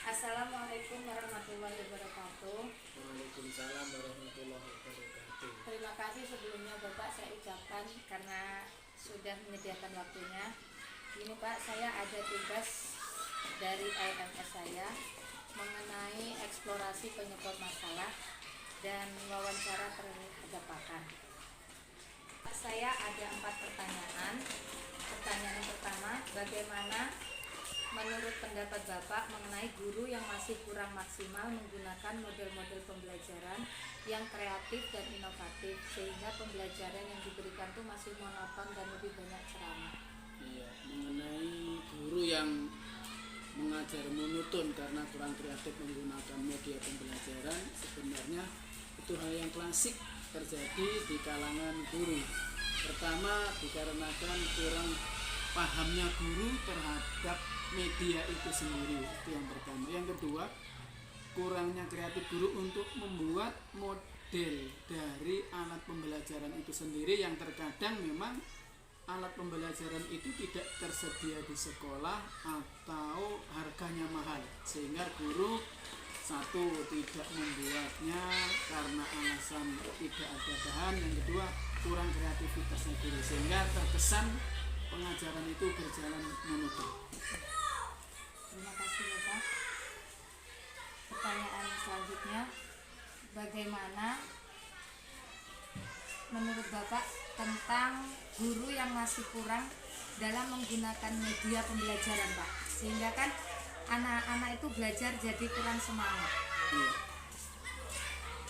Assalamualaikum warahmatullahi wabarakatuh. Waalaikumsalam warahmatullahi wabarakatuh. Terima kasih sebelumnya Bapak saya ucapkan karena sudah menyediakan waktunya. Ini Pak, saya ada tugas dari IMS saya mengenai eksplorasi penyebab masalah dan wawancara terhadap pakar. Saya ada 4 pertanyaan. Pertanyaan yang pertama, bagaimana menurut pendapat Bapak mengenai guru yang masih kurang maksimal menggunakan model-model pembelajaran yang kreatif dan inovatif sehingga pembelajaran yang diberikan itu masih monoton dan lebih banyak ceramah? Iya, mengenai guru yang mengajar monoton karena kurang kreatif menggunakan media pembelajaran, sebenarnya itu hal yang klasik terjadi di kalangan guru. Pertama, dikarenakan kurang pahamnya guru terhadap media itu sendiri, itu yang pertama. Yang kedua, kurangnya kreatif guru untuk membuat model dari alat pembelajaran itu sendiri yang terkadang memang alat pembelajaran itu tidak tersedia di sekolah atau harganya mahal, sehingga guru satu tidak membuatnya karena alasan tidak ada bahan, yang kedua kurang kreativitasnya guru sehingga terkesan pengajaran itu berjalan monoton. Terima kasih Bapak. Pertanyaan selanjutnya, bagaimana menurut Bapak tentang guru yang masih kurang dalam menggunakan media pembelajaran Pak, sehingga kan anak-anak itu belajar jadi kurang semangat? Iya.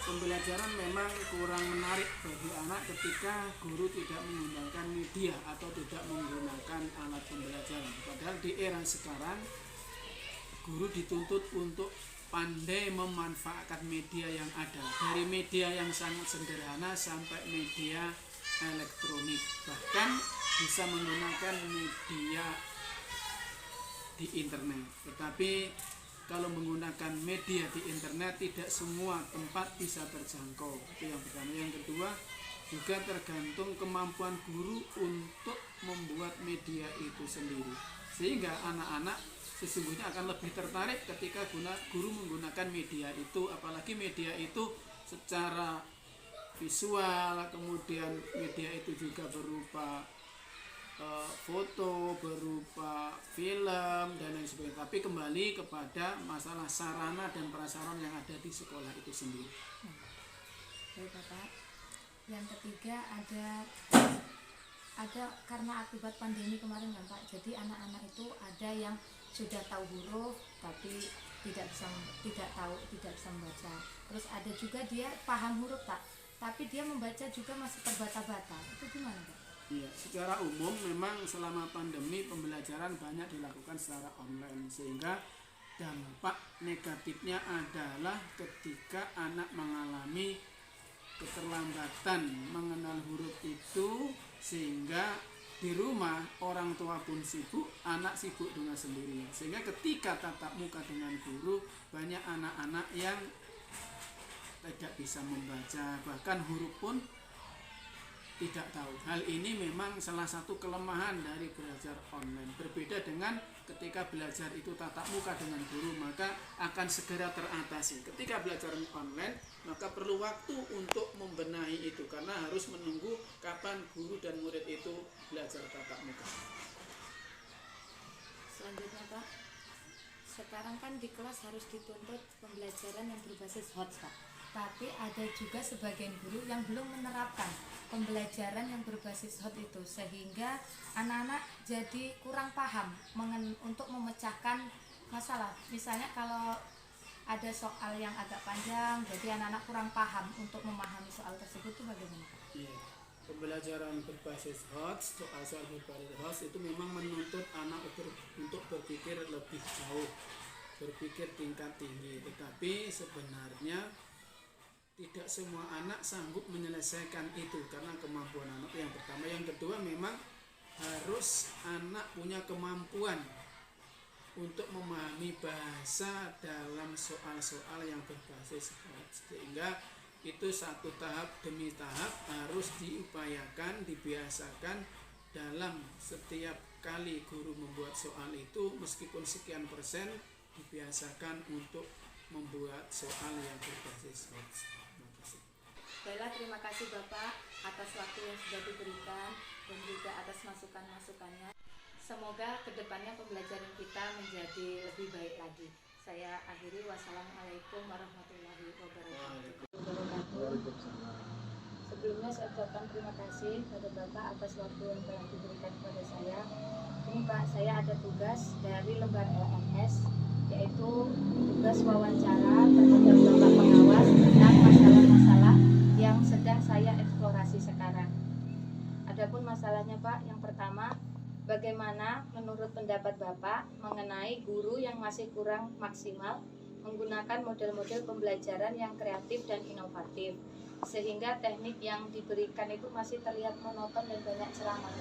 Pembelajaran memang kurang menarik bagi anak ketika guru tidak menggunakan media atau tidak menggunakan alat pembelajaran. Padahal di era sekarang guru dituntut untuk pandai memanfaatkan media yang ada, dari media yang sangat sederhana sampai media elektronik, bahkan bisa menggunakan media di internet. Tetapi kalau menggunakan media di internet tidak semua tempat bisa terjangkau, itu yang pertama. Yang kedua, juga tergantung kemampuan guru untuk membuat media itu sendiri, sehingga anak-anak sesungguhnya akan lebih tertarik ketika guru menggunakan media itu, apalagi media itu secara visual, kemudian media itu juga berupa foto, berupa film dan lain sebagainya. Tapi kembali kepada masalah sarana dan prasarana yang ada di sekolah itu sendiri. Baik Bapak. Yang ketiga ada karena akibat pandemi kemarin kan Pak, jadi anak-anak itu ada yang sudah tahu huruf tapi tidak bisa membaca. Terus ada juga dia paham huruf Pak, tapi dia membaca juga masih terbata-bata. Itu gimana Pak? Iya, secara umum memang selama pandemi pembelajaran banyak dilakukan secara online, sehingga dampak negatifnya adalah ketika anak mengalami keterlambatan mengenal huruf itu, sehingga di rumah orang tua pun sibuk, anak sibuk dengan sendirinya, sehingga ketika tatap muka dengan guru banyak anak-anak yang tidak bisa membaca, bahkan huruf pun tidak tahu. Hal ini memang salah satu kelemahan dari belajar online. Berbeda dengan ketika belajar itu tatap muka dengan guru, maka akan segera teratasi. Ketika belajar online, maka perlu waktu untuk membenahi itu, karena harus menunggu kapan guru dan murid itu belajar tatap muka. Selanjutnya Pak, sekarang kan di kelas harus dituntut pembelajaran yang berbasis HOTS Pak, tapi ada juga sebagian guru yang belum menerapkan pembelajaran yang berbasis HOTS itu, sehingga anak-anak jadi kurang paham untuk memecahkan masalah. Misalnya kalau ada soal yang agak panjang, jadi anak-anak kurang paham untuk memahami soal tersebut, itu bagaimana Pak? Iya. Pembelajaran berbasis HOTS, soal-soal berbasis HOTS itu memang menuntut anak untuk berpikir lebih jauh, berpikir tingkat tinggi. Tetapi sebenarnya tidak semua anak sanggup menyelesaikan itu karena kemampuan anak yang pertama. Yang kedua, memang harus anak punya kemampuan untuk memahami bahasa dalam soal-soal yang berbasis HOTS, sehingga itu satu tahap demi tahap harus diupayakan, dibiasakan dalam setiap kali guru membuat soal itu, meskipun sekian persen dibiasakan untuk membuat soal yang berbasis hoax. Terima kasih. Baiklah, terima kasih Bapak atas waktu yang sudah diberikan dan juga atas masukan-masukannya. Semoga kedepannya pembelajaran kita menjadi lebih baik lagi. Saya akhiri, wassalamualaikum warahmatullahi wabarakatuh. Sebelumnya saya ucapkan terima kasih pada Bapak atas waktu yang telah diberikan kepada saya. Ini Pak, saya ada tugas dari lembar LMS, yaitu tugas wawancara terhadap Bapak pengawas tentang masalah-masalah yang sedang saya eksplorasi sekarang. Adapun masalahnya Pak, yang pertama, bagaimana menurut pendapat Bapak mengenai guru yang masih kurang maksimal menggunakan model-model pembelajaran yang kreatif dan inovatif, sehingga teknik yang diberikan itu masih terlihat monoton dan banyak ceramah.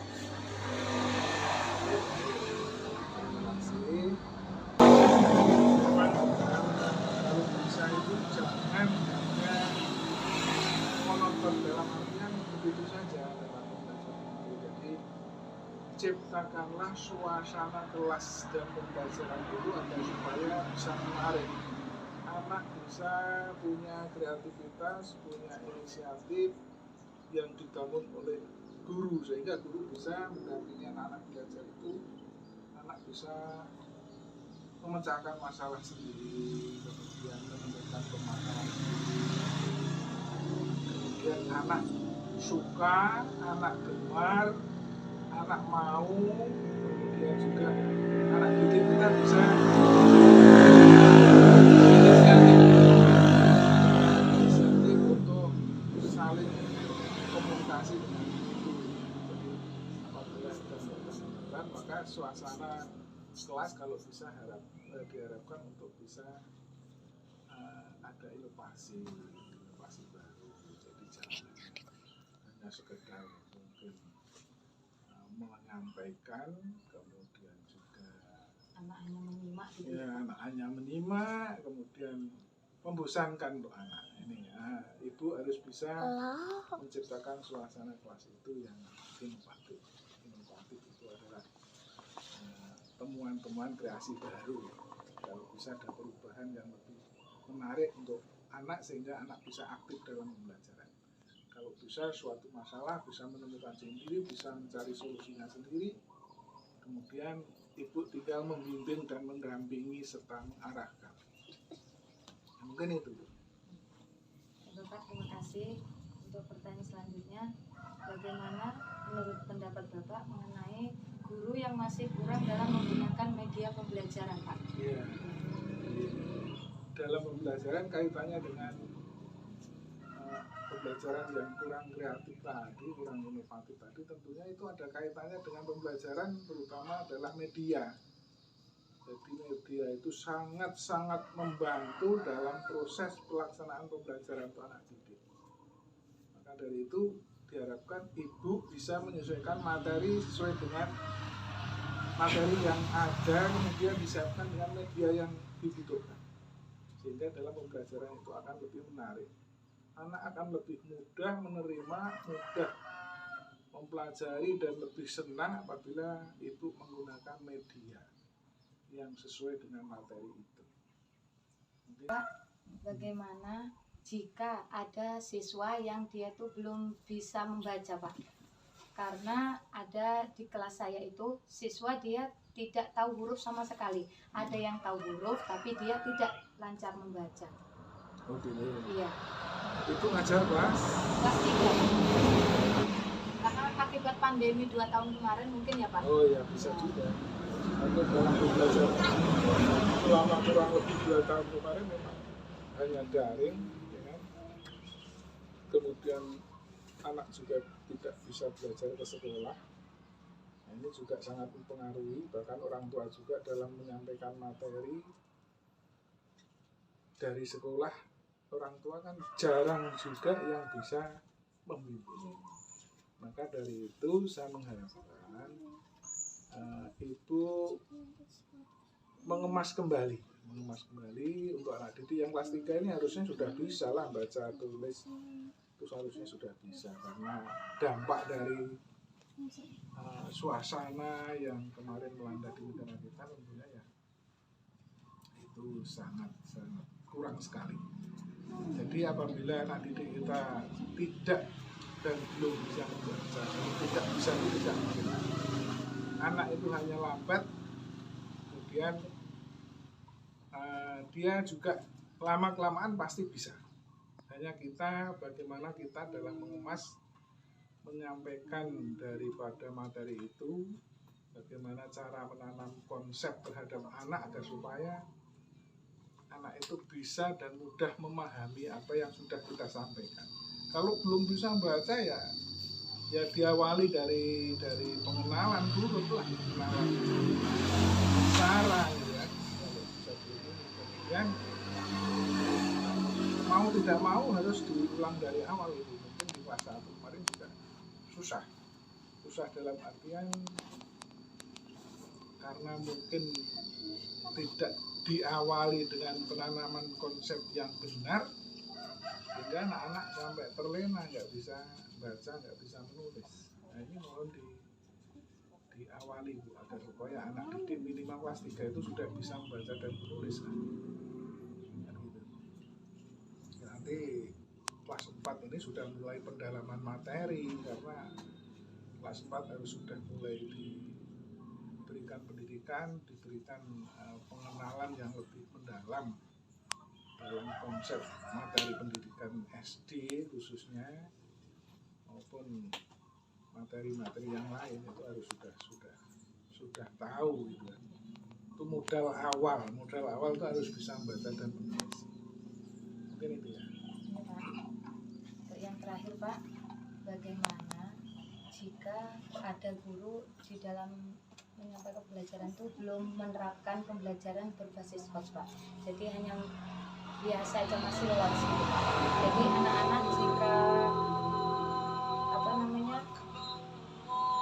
Kalau bisa itu jangan hanya monoton dalam artian begitu saja dalam pembelajaran itu. Jadi ciptakanlah suasana kelas dan pembelajaran itu agar supaya bisa menarik. Anak bisa punya kreativitas, punya inisiatif yang dibangun oleh guru, sehingga guru bisa mendampingi anak-anak belajar itu. Anak bisa memecahkan masalah sendiri, kemudian menemukan permasalahan sendiri, kemudian anak suka, anak gemar, anak mau, kemudian juga anak didik kita bisa inisiatif untuk saling komunikasi dengan guru. Jadi apabila kita melakukan maka suasana kelas kalau bisa diharapkan untuk bisa ada inovasi baru. Jadi jangan hanya sekedar mungkin menyampaikan, kemudian juga Anak hanya menyimak gitu. ya anak hanya menyimak, kemudian membosankan untuk anak ini. Ibu harus bisa menciptakan suasana kelas itu yang inovatif. Inovatif itu adalah temuan-temuan kreasi baru. Kalau bisa ada perubahan yang lebih menarik untuk anak sehingga anak bisa aktif dalam pembelajaran. Kalau bisa suatu masalah bisa menemukan sendiri, bisa mencari solusinya sendiri. Kemudian ibu tinggal membimbing dan mendampingi serta mengarahkan. Mungkin itu. Bapak, terima kasih. Untuk pertanyaan selanjutnya, bagaimana menurut pendapat Bapak mengenai guru yang masih kurang dalam menggunakan media pembelajaran, Pak? Ya. Dalam pembelajaran kaitannya dengan pembelajaran yang kurang kreatif tadi, kurang inovatif tadi, tentunya itu ada kaitannya dengan pembelajaran, terutama adalah media. Jadi media itu sangat-sangat membantu dalam proses pelaksanaan pembelajaran untuk anak didik. Maka dari itu diharapkan ibu bisa menyesuaikan materi sesuai dengan materi yang ada, kemudian disiapkan dengan media yang dibutuhkan. Sehingga dalam pembelajaran itu akan lebih menarik. Anak akan lebih mudah menerima, mudah mempelajari dan lebih senang apabila ibu menggunakan media yang sesuai dengan materi itu. Pak, bagaimana jika ada siswa yang dia itu belum bisa membaca, Pak? Karena ada di kelas saya itu siswa dia tidak tahu huruf sama sekali. Ada yang tahu huruf tapi dia tidak lancar membaca. Oh gitu. Iya. Itu ngajar kelas? Kelas 3. Karena akibat pandemi 2 tahun kemarin mungkin ya Pak? Oh ya, bisa juga. Atau dalam pembelajaran selama kurang lebih 2 tahun kemarin memang hanya daring, ya kan? Kemudian anak juga tidak bisa belajar ke sekolah. Nah, ini juga sangat mempengaruhi, bahkan orang tua juga dalam menyampaikan materi dari sekolah. Orang tua kan jarang juga yang bisa membimbing. Maka dari itu saya mengharapkan ibu mengemas kembali untuk anak didik yang kelas 3 ini harusnya sudah bisa lah baca tulis, itu seharusnya sudah bisa, karena dampak dari suasana yang kemarin melanda di negara kita tentunya ya itu itu sangat kurang sekali. Jadi apabila anak didik kita tidak dan belum bisa membaca, tidak bisa membaca, anak itu hanya lambat, kemudian dia juga lama-kelamaan pasti bisa. Hanya kita bagaimana kita dalam mengemas, menyampaikan daripada materi itu, bagaimana cara menanam konsep terhadap anak agar supaya anak itu bisa dan mudah memahami apa yang sudah kita sampaikan. Kalau belum bisa baca ya diawali dari pengenalan dulu lah, pengenalan cara ya. Kalau bisa dulu, kemudian mau tidak mau harus diulang dari awal itu. Mungkin di kelas 1 kemarin juga susah dalam artian karena mungkin tidak diawali dengan penanaman konsep yang benar, sehingga anak-anak sampai terlena, nggak bisa baca, nggak bisa menulis. Nah ini mohon diawali Bu, agar supaya anak didik minimal kelas 3 itu sudah bisa membaca dan menulis. Kan gitu. Nanti kelas 4 ini sudah mulai pendalaman materi, karena kelas 4 harus sudah mulai diberikan pendidikan, diberikan pengenalan yang lebih mendalam dalam konsep materi pendidikan SD khususnya, maupun materi-materi yang lain itu harus sudah tahu gitu. Itu modal awal itu harus bisa membaca dan menulis. Mungkin itu ya. Ya, Pak. Untuk yang terakhir Pak, bagaimana jika ada guru di dalam menyampaikan pembelajaran itu belum menerapkan pembelajaran berbasis hots Pak, jadi hanya biasa aja, masih lewat sini Pak. Jadi anak-anak jika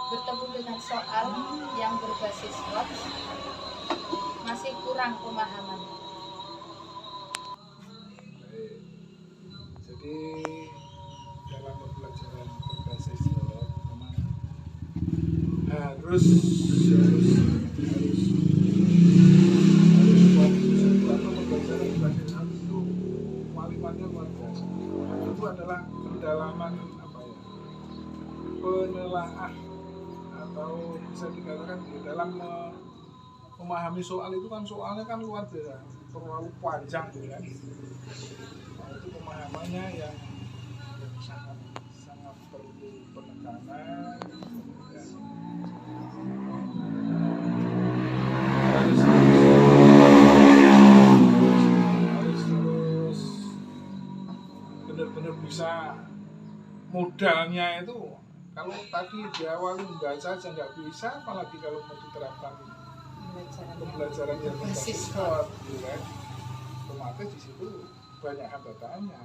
bertemu dengan soal yang berbasis hots masih kurang pemahamannya. Baik. Jadi dalam pembelajaran berbasis hots memang harus pembelajaran berbasis hots itu kualitasnya luar biasa. Itu adalah pendalaman penelaah, atau bisa dikatakan di dalam memahami soal itu kan, soalnya kan luar biasa, terlalu panjang gitu kan. Nah, itu pemahamannya yang sangat perlu penekanan, dan harus terus benar-benar bisa. Modalnya itu kalau tadi di awal membaca aja nggak bisa, apalagi kalau mau diterapkan pembelajaran yang berbasis hots, gitu kan, otomatis di situ banyak hambatannya,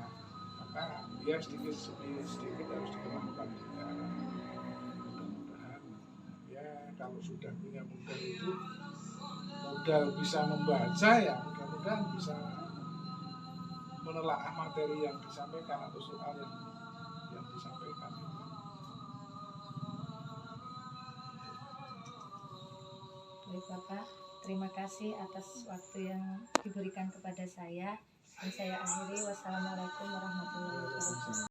maka dia sedikit harus dikembangkan juga. Mudah-mudahan ya kalau sudah punya modal itu, modal bisa membaca ya, mudah-mudahan bisa menelaah materi yang disampaikan atau soal yang disampaikan. Baik Bapak, terima kasih atas waktu yang diberikan kepada saya, dan saya akhiri. Wassalamualaikum warahmatullahi wabarakatuh.